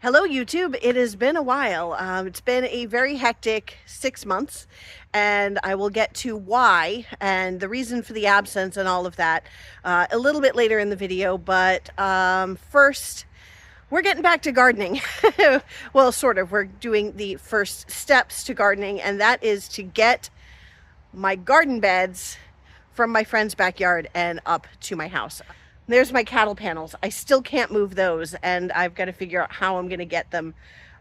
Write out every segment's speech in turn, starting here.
Hello YouTube, it has been a while. It's been a very hectic 6 months and I will get to why and the reason for the absence and all of that a little bit later in the video, but first we're getting back to gardening. Well, sort of. We're doing the first steps to gardening, and that is to get my garden beds from my friend's backyard and up to my house. There's my cattle panels. I still can't move those, and I've got to figure out how I'm going to get them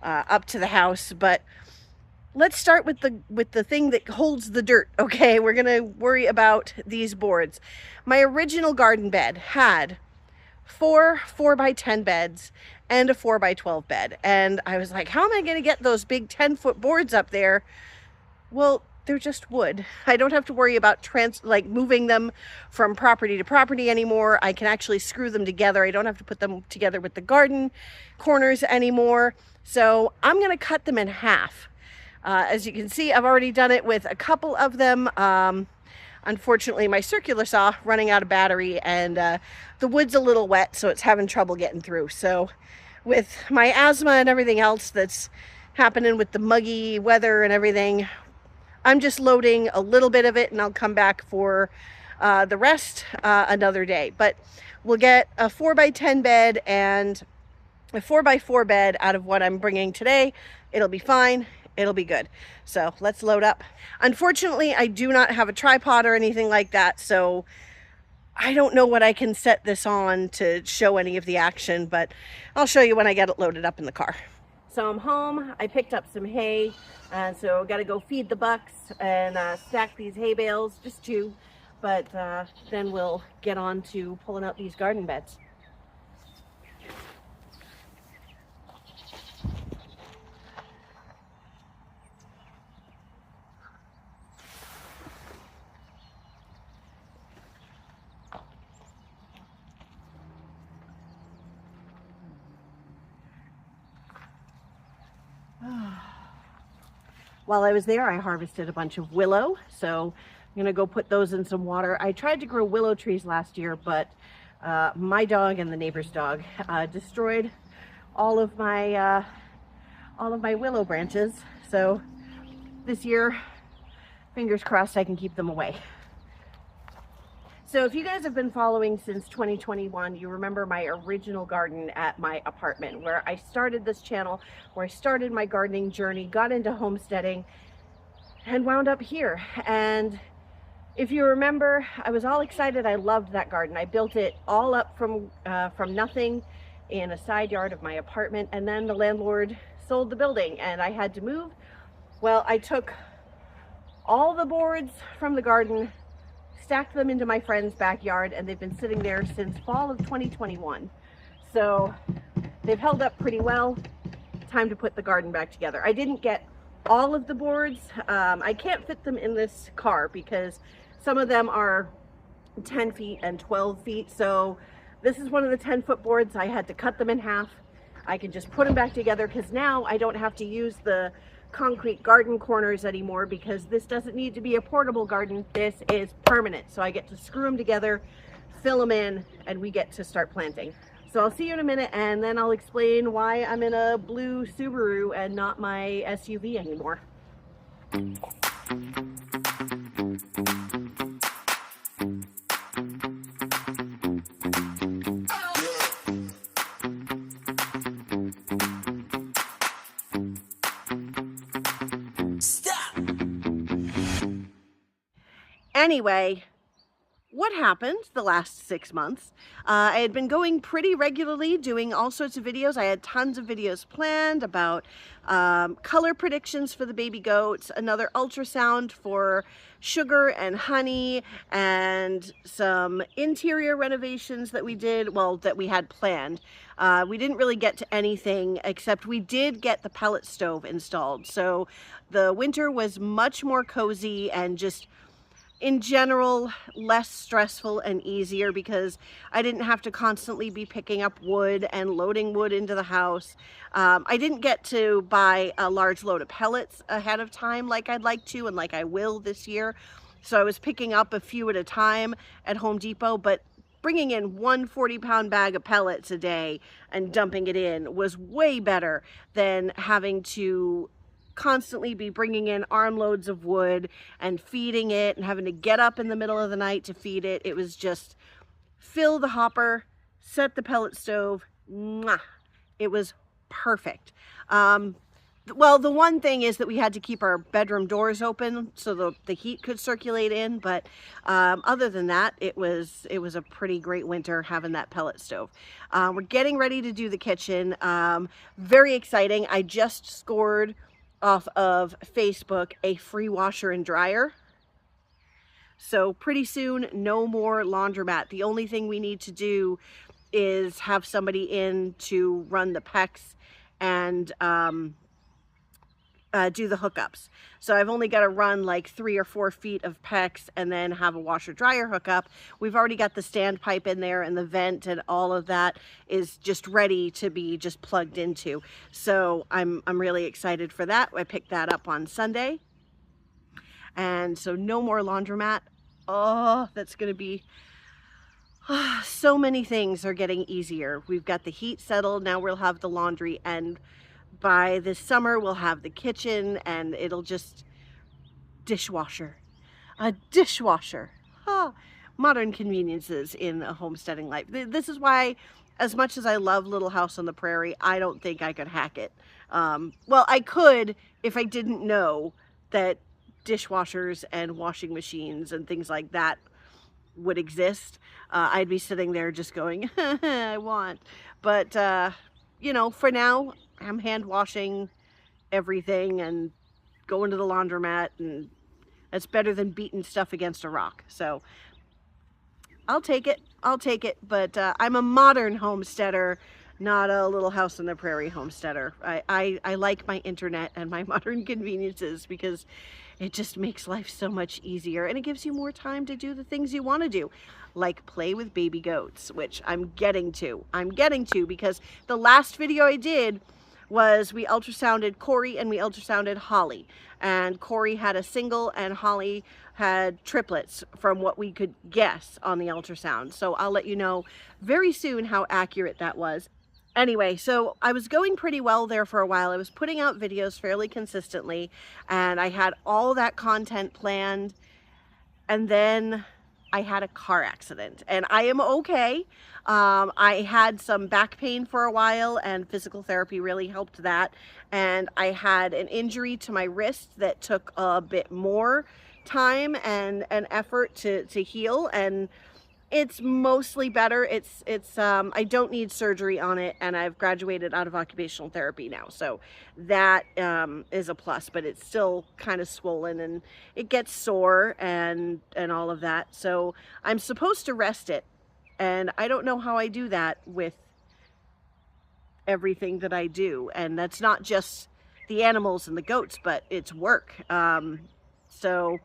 up to the house. But let's start with the thing that holds the dirt. Okay, we're going to worry about these boards. My original garden bed had 4x10 beds and a 4x12 bed, and I was like, how am I going to get those big 10-foot boards up there? Well, they're just wood. I don't have to worry about moving them from property to property anymore. I can actually screw them together. I don't have to put them together with the garden corners anymore. So I'm going to cut them in half. As you can see, I've already done it with a couple of them. Unfortunately, my circular saw running out of battery, and the wood's a little wet, so it's having trouble getting through. So with my asthma and everything else that's happening with the muggy weather and everything, I'm just loading a little bit of it, and I'll come back for the rest another day. But we'll get a 4x10 bed and a 4x4 bed out of what I'm bringing today. It'll be fine. It'll be good. So let's load up. Unfortunately, I do not have a tripod or anything like that, so I don't know what I can set this on to show any of the action, but I'll show you when I get it loaded up in the car. So I'm home. I picked up some hay, and so got to go feed the bucks and stack these hay bales, just two, but then we'll get on to pulling out these garden beds. While I was there, I harvested a bunch of willow, so I'm gonna go put those in some water. I tried to grow willow trees last year, but my dog and the neighbor's dog destroyed all of my willow branches. So this year, fingers crossed, I can keep them away. So if you guys have been following since 2021, you remember my original garden at my apartment, where I started this channel, where I started my gardening journey, got into homesteading, and wound up here. And if you remember, I was all excited. I loved that garden. I built it all up from nothing in a side yard of my apartment, and then the landlord sold the building and I had to move. Well, I took all the boards from the garden, stacked them into my friend's backyard, and they've been sitting there since fall of 2021. So they've held up pretty well. Time to put the garden back together. I didn't get all of the boards. I can't fit them in this car because some of them are 10 feet and 12 feet. So this is one of the 10-foot boards. I had to cut them in half. I can just put them back together because now I don't have to use the concrete garden corners anymore, because this doesn't need to be a portable garden. This is permanent. So I get to screw them together, fill them in, and we get to start planting. So I'll see you in a minute, and then I'll explain why I'm in a blue Subaru and not my SUV anymore. Anyway, what happened the last 6 months? I had been going pretty regularly, doing all sorts of videos. I had tons of videos planned about color predictions for the baby goats, another ultrasound for Sugar and Honey, and some interior renovations that we did, well, that we had planned. We didn't really get to anything, except we did get the pellet stove installed. So the winter was much more cozy and just in general less stressful and easier, because I didn't have to constantly be picking up wood and loading wood into the house. I didn't get to buy a large load of pellets ahead of time like I'd like to and like I will this year, so I was picking up a few at a time at Home Depot, but bringing in one 40-pound bag of pellets a day and dumping it in was way better than having to constantly be bringing in armloads of wood and feeding it and having to get up in the middle of the night to feed it. It was just fill the hopper, set the pellet stove. Mwah. It was perfect. Well, the one thing is that we had to keep our bedroom doors open so the heat could circulate in, but other than that, it was a pretty great winter having that pellet stove. We're getting ready to do the kitchen. Very exciting. I just scored off of Facebook a free washer and dryer. So pretty soon, no more laundromat. The only thing we need to do is have somebody in to run the PEX and do the hookups. So I've only got to run like 3 or 4 feet of PEX and then have a washer dryer hookup. We've already got the standpipe in there and the vent and all of that is just ready to be just plugged into. So I'm really excited for that. I picked that up on Sunday. And so no more laundromat. Oh, that's going to be so many things are getting easier. We've got the heat settled. Now we'll have the laundry, and by this summer we'll have the kitchen, and it'll just dishwasher, a dishwasher. Modern conveniences in a homesteading life. This is why, as much as I love Little House on the Prairie, I don't think I could hack it. Well, I could if I didn't know that dishwashers and washing machines and things like that would exist. I'd be sitting there just going, I want. But, you know, for now, I'm hand washing everything and going to the laundromat, and that's better than beating stuff against a rock. So I'll take it. I'll take it. But I'm a modern homesteader, not a Little House on the Prairie homesteader. I like my internet and my modern conveniences because it just makes life so much easier, and it gives you more time to do the things you want to do, like play with baby goats, which I'm getting to. Because the last video I did was we ultrasounded Corey and we ultrasounded Holly. And Corey had a single and Holly had triplets from what we could guess on the ultrasound. So I'll let you know very soon how accurate that was. Anyway, so I was going pretty well there for a while. I was putting out videos fairly consistently, and I had all that content planned, and then I had a car accident, and I am okay. I had some back pain for a while, and physical therapy really helped that, and I had an injury to my wrist that took a bit more time and effort to heal, and it's mostly better. I don't need surgery on it, and I've graduated out of occupational therapy now, so that is a plus. But it's still kind of swollen, and it gets sore and all of that. So I'm supposed to rest it, and I don't know how I do that with everything that I do. And that's not just the animals and the goats, but it's work. So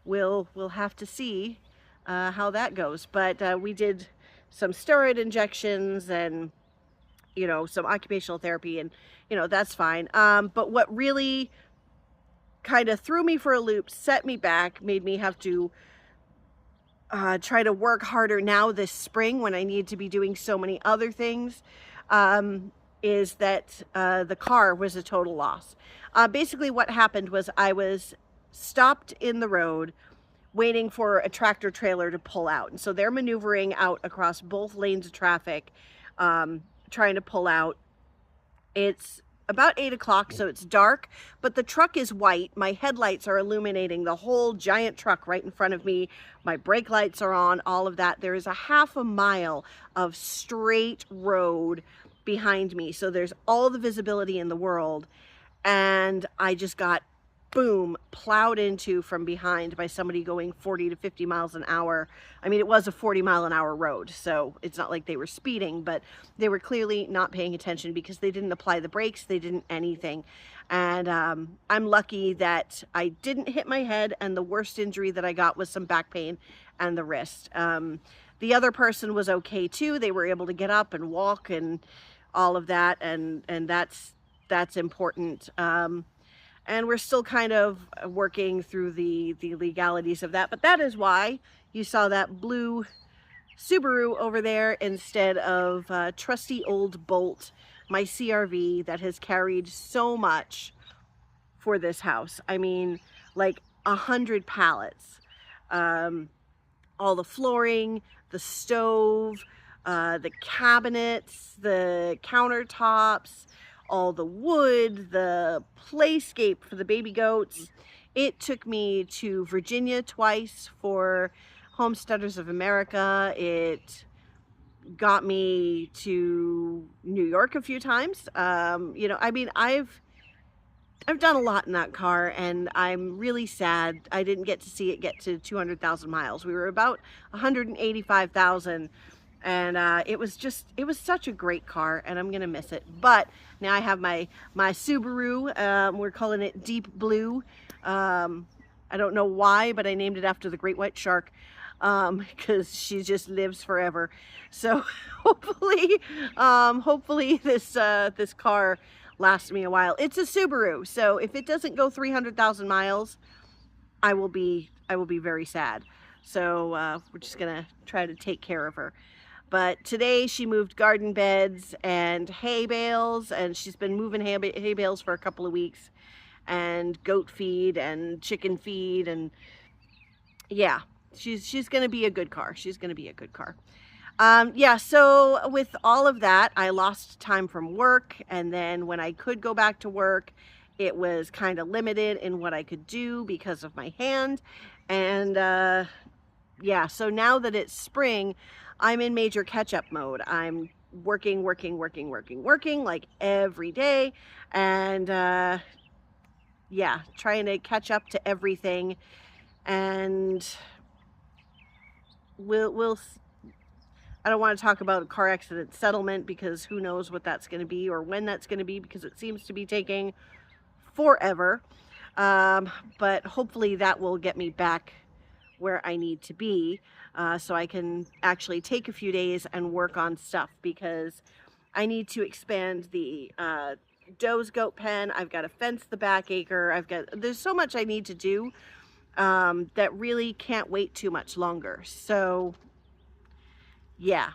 we'll have to see how that goes. But we did some steroid injections and, you know, some occupational therapy, and, you know, that's fine. But what really kind of threw me for a loop, set me back, made me have to try to work harder now this spring when I need to be doing so many other things, is that the car was a total loss. Basically what happened was I was stopped in the road waiting for a tractor trailer to pull out. And so they're maneuvering out across both lanes of traffic, trying to pull out. It's about 8 o'clock, so it's dark, but the truck is white. My headlights are illuminating the whole giant truck right in front of me. My brake lights are on, all of that. There is a half a mile of straight road behind me. So there's all the visibility in the world. And I just got, boom, plowed into from behind by somebody going 40 to 50 miles an hour. I mean, it was a 40-mile-an-hour road, so it's not like they were speeding, but they were clearly not paying attention because they didn't apply the brakes, they didn't anything. And I'm lucky that I didn't hit my head, and the worst injury that I got was some back pain and the wrist. The other person was okay too. They were able to get up and walk and all of that, and that's important. And we're still kind of working through the legalities of that. But that is why you saw that blue Subaru over there instead of trusty old Bolt, my CRV that has carried so much for this house. I mean, like 100 pallets. All the flooring, the stove, the cabinets, the countertops, all the wood, the playscape for the baby goats. It took me to Virginia twice for Homesteaders of America. It got me to New York a few times. You know, I mean, I've done a lot in that car, and I'm really sad I didn't get to see it get to 200,000 miles. We were about 185,000, and it was such a great car, and I'm gonna miss it. But now I have my Subaru. We're calling it Deep Blue. I don't know why, but I named it after the great white shark, because she just lives forever. So hopefully this car lasts me a while. It's a Subaru, so if it doesn't go 300,000 miles, I will be very sad. So we're just gonna try to take care of her. But today she moved garden beds and hay bales, and she's been moving hay bales for a couple of weeks, and goat feed and chicken feed, and yeah, she's gonna be a good car. She's gonna be a good car. Yeah, so with all of that, I lost time from work, and then when I could go back to work, it was kind of limited in what I could do because of my hand. And yeah, so now that it's spring, I'm in major catch-up mode. I'm working like every day, and yeah, trying to catch up to everything. And we'll I don't want to talk about a car accident settlement, because who knows what that's going to be or when that's going to be, because it seems to be taking forever. But hopefully that will get me back where I need to be, so I can actually take a few days and work on stuff, because I need to expand the doe's goat pen. I've got to fence the back acre. There's so much I need to do that really can't wait too much longer. So yeah,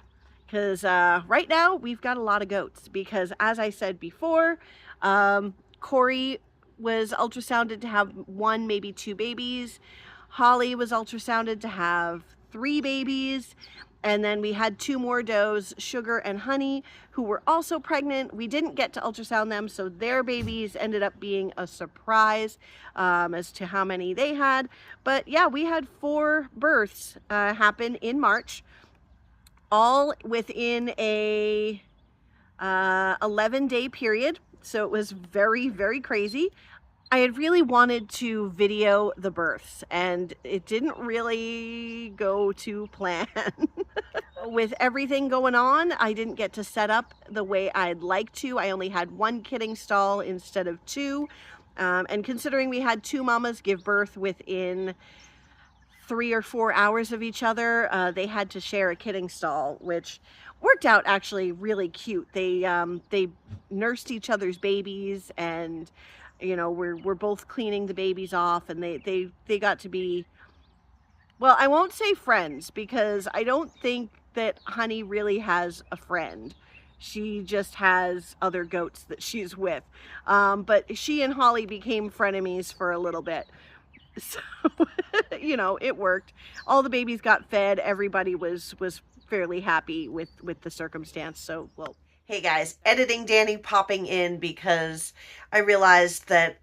because right now we've got a lot of goats, because as I said before, Corey was ultrasounded to have 1, maybe 2 babies. Holly was ultrasounded to have 3 babies. And then we had 2 more does, Sugar and Honey, who were also pregnant. We didn't get to ultrasound them, so their babies ended up being a surprise as to how many they had. But yeah, we had 4 births happen in March, all within a 11-day period. So it was very, very crazy. I had really wanted to video the births, and it didn't really go to plan. With everything going on, I didn't get to set up the way I'd like to. I only had 1 kidding stall instead of 2. And considering we had 2 mamas give birth within 3 or 4 hours of each other, they had to share a kidding stall, which worked out actually really cute. They nursed each other's babies, and you know, we're both cleaning the babies off, and they got to be, well, I won't say friends, because I don't think that Honey really has a friend. She just has other goats that she's with. But she and Holly became frenemies for a little bit. So, you know, it worked. All the babies got fed. Everybody was fairly happy with the circumstance. So, well, hey guys, editing Dani popping in, because I realized that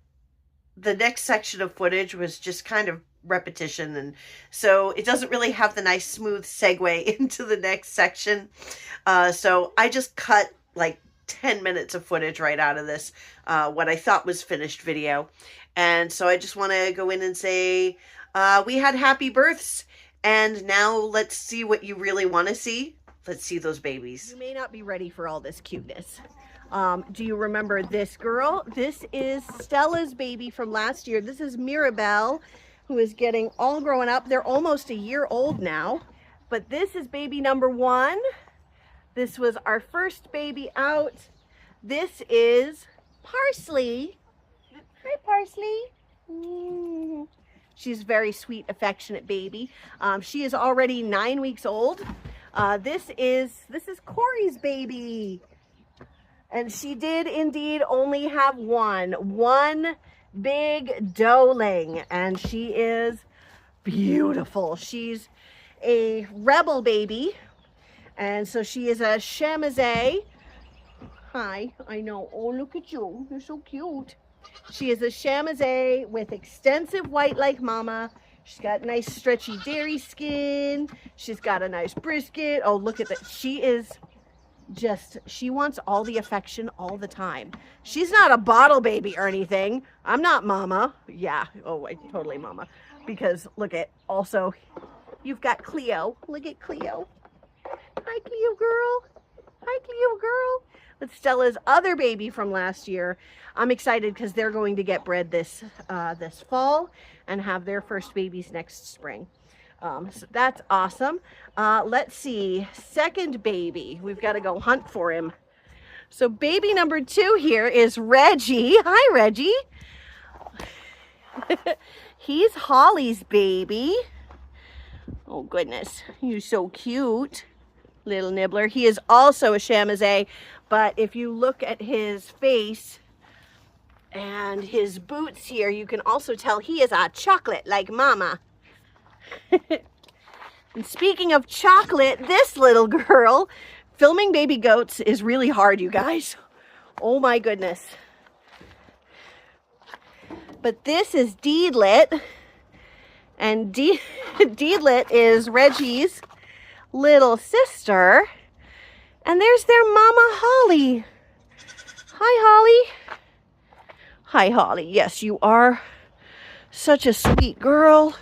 the next section of footage was just kind of repetition, and so it doesn't really have the nice smooth segue into the next section. So I just cut like 10 minutes of footage right out of this, what I thought was finished video. And so I just want to go in and say, we had happy births, and now let's see what you really want to see. Let's see those babies. You may not be ready for all this cuteness. Do you remember this girl? This is Stella's baby from last year. This is Mirabelle, who is getting all grown up. They're almost a year old now, but this is baby number 1. This was our first baby out. This is Parsley. Hi, Parsley. She's a very sweet, affectionate baby. She is already 9 weeks old. This is Corey's baby. And she did indeed only have one big doeling, and she is beautiful. She's a rebel baby, and so she is a Chamizet. Hi, I know. Oh, look at you. You're so cute. She is a Chamizet with extensive white like mama. She's got nice stretchy dairy skin. She's got a nice brisket. Oh, look at that. She is just, she wants all the affection all the time. She's not a bottle baby or anything. I'm not mama. Yeah. Oh, I totally mama. Because look at, also, you've got Cleo. Look at Cleo. Hi, Cleo girl. Hi, Cleo girl. That's Stella's other baby from last year. I'm excited because they're going to get bred this fall and have their first babies next spring. So that's awesome. Let's see, second baby. We've got to go hunt for him. So baby number 2 here is Reggie. Hi, Reggie. He's Holly's baby. Oh, goodness. You're so cute, little nibbler. He is also a Chamizet, but if you look at his face and his boots here, you can also tell he is a chocolate like mama. And speaking of chocolate, this little girl, filming baby goats is really hard, you guys. Oh my goodness. But this is Deedlit, and Deedlit is Reggie's little sister, and there's their mama Holly. Hi, Holly. Hi, Holly. Yes, you are such a sweet girl.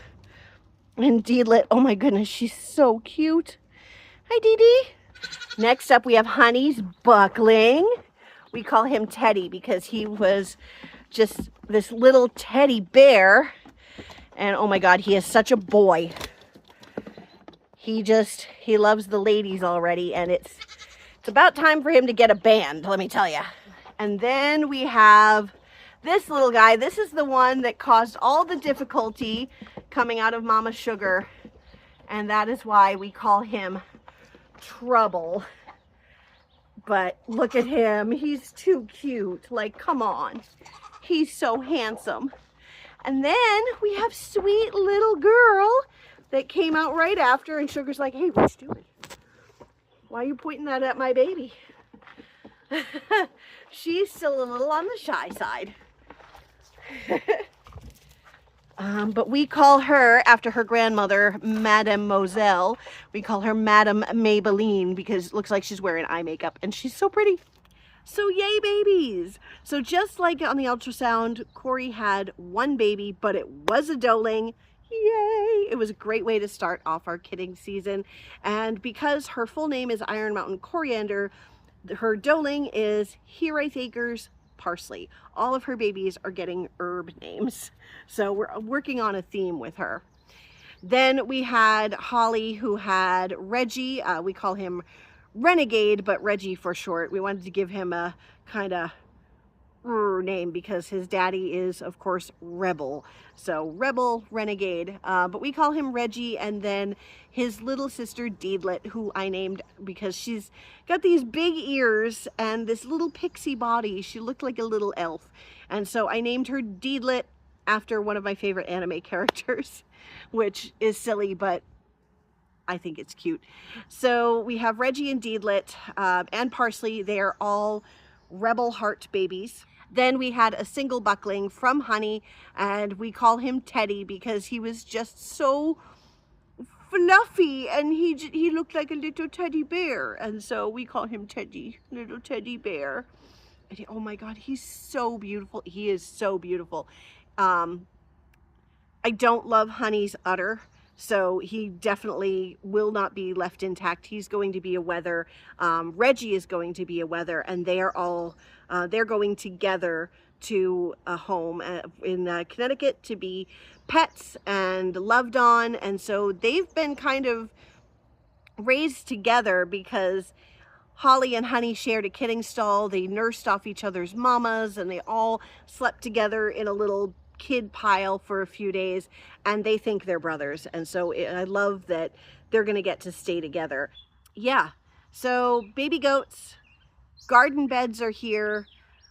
And Deedlit, oh my goodness, she's so cute. Hi, Dee Dee. Next up, we have Honey's Buckling. We call him Teddy because he was just this little teddy bear. And oh my God, he is such a boy. He loves the ladies already, and it's about time for him to get a band, let me tell you. And then we have this little guy. This is the one that caused all the difficulty coming out of Mama Sugar, and that is why we call him Trouble. But look at him. He's too cute. Like, come on. He's so handsome. And then we have sweet little girl that came out right after, and Sugar's like, hey, what you doing? Why are you pointing that at my baby? She's still a little on the shy side. But we call her, after her grandmother, Madame Moselle, we call her Madame Maybelline because it looks like she's wearing eye makeup, and she's so pretty. So yay, babies. So just like on the ultrasound, Corey had one baby, but it was a doeling. Yay! It was a great way to start off our kidding season. And because her full name is Iron Mountain Coriander, her doeling is Hiraeth Acres Parsley. All of her babies are getting herb names. So we're working on a theme with her. Then we had Holly, who had Reggie. We call him Renegade, but Reggie for short. We wanted to give him a kind of name because his daddy is, of course, Rebel. So Rebel, Renegade, but we call him Reggie. And then his little sister Deedlit, who I named because she's got these big ears and this little pixie body. She looked like a little elf, and so I named her Deedlit after one of my favorite anime characters, which is silly, but I think it's cute. So we have Reggie and Deedlit and Parsley. They are all Rebel Heart babies. Then we had a single buckling from Honey, and we call him Teddy because he was just so fluffy, and he looked like a little teddy bear, and so we call him Teddy, little teddy bear. And oh my God, he's so beautiful. He is so beautiful. I don't love Honey's udder, so he definitely will not be left intact. He's going to be a wether. Reggie is going to be a wether, and they are all they're going together to a home in Connecticut to be pets and loved on. And so they've been kind of raised together because Holly and Honey shared a kidding stall. They nursed off each other's mamas, and they all slept together in a little kid pile for a few days, and they think they're brothers. And so I love that they're going to get to stay together. yeah, so baby goats, garden beds are here.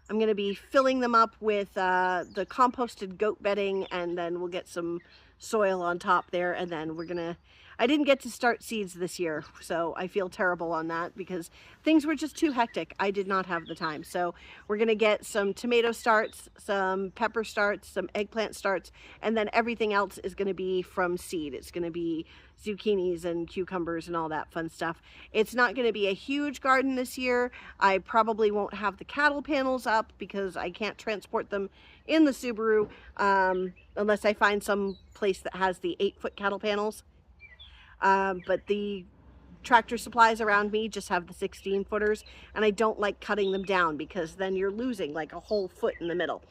I'm going to be filling them up with the composted goat bedding, and then we'll get some soil on top there, and then we're going to, I didn't get to start seeds this year, so I feel terrible on that because things were just too hectic. I did not have the time. So we're going to get some tomato starts, some pepper starts, some eggplant starts, and then everything else is going to be from seed. It's going to be zucchinis and cucumbers and all that fun stuff. It's not going to be a huge garden this year. I probably won't have the cattle panels up because I can't transport them in the Subaru unless I find some place that has the 8-foot cattle panels. But the tractor supplies around me just have the 16-footers, and I don't like cutting them down because then you're losing like a whole foot in the middle.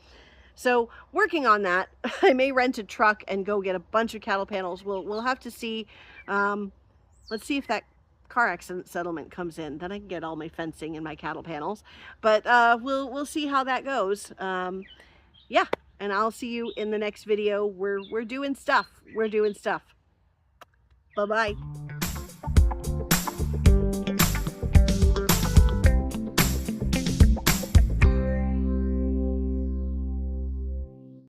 So working on that. I may rent a truck and go get a bunch of cattle panels. We'll have to see. Let's see if that car accident settlement comes in. Then I can get all my fencing and my cattle panels. But we'll see how that goes. Yeah, and I'll see you in the next video. We're doing stuff. We're doing stuff. Bye-bye.